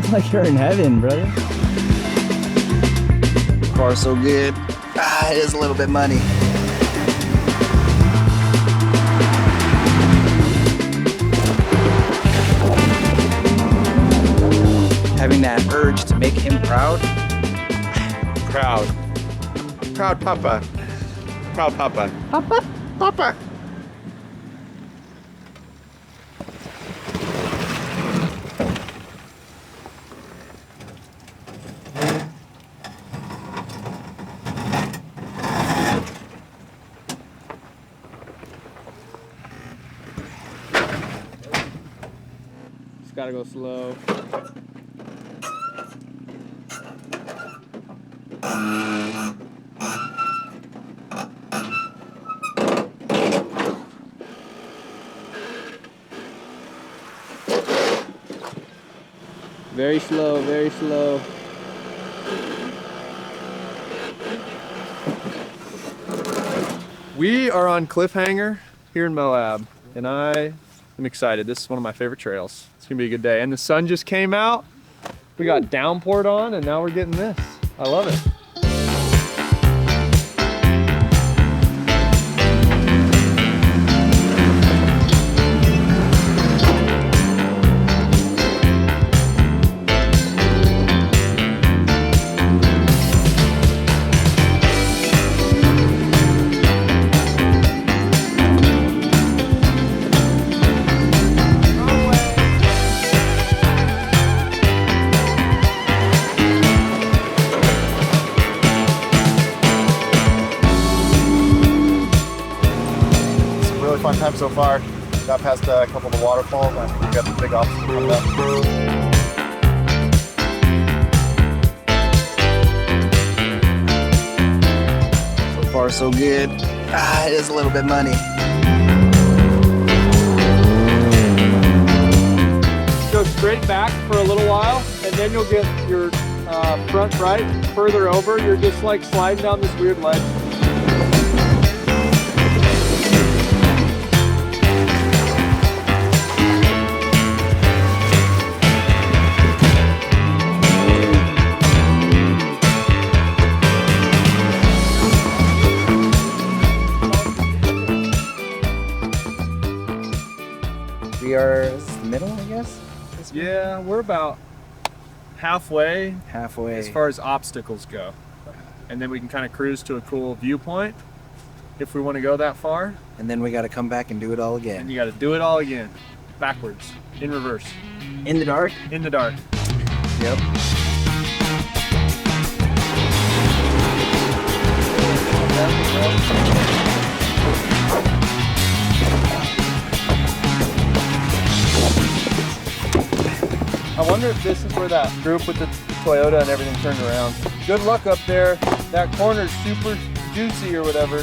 look like you're in heaven, brother. So far, so good. It is a little bit money. Having that urge to make him proud. Proud. Proud Papa. Proud Papa. Papa. Papa. Just gotta go slow. Very slow, very slow. We are on Cliffhanger here in Moab, and I am excited. This is one of my favorite trails. It's gonna be a good day. And the sun just came out. We got downpoured on, and now we're getting this. I love it. Fun time so far. Got past a couple of the waterfalls, and we got the big obstacle coming up. So far, so good. It is a little bit money. Go straight back for a little while, and then you'll get your front right further over. You're just like sliding down this weird ledge. We are the middle, I guess? Yeah, we're about halfway Halfway. as far as obstacles go. And then we can kind of cruise to a cool viewpoint if we want to go that far. And then we got to come back and do it all And again. you got to do it all again, backwards, in reverse, In the dark? in the dark. Yep. I wonder if this is where that group with the Toyota and everything turned around. Good luck up there. That corner's super juicy or whatever.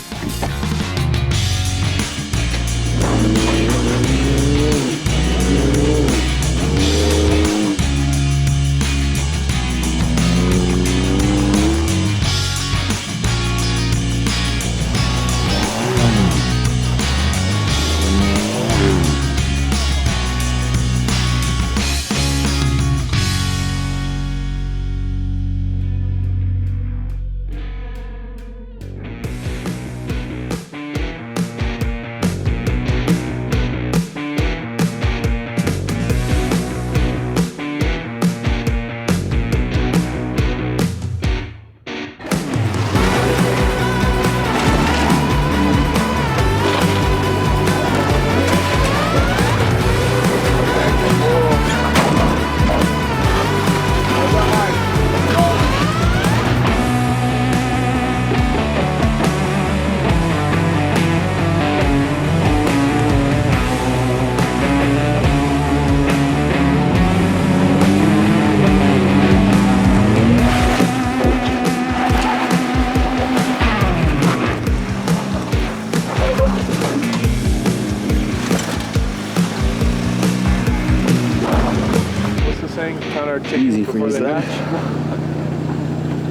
Easy freeze that.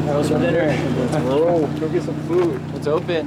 That was for dinner. Let's roll. Go get some food. It's open.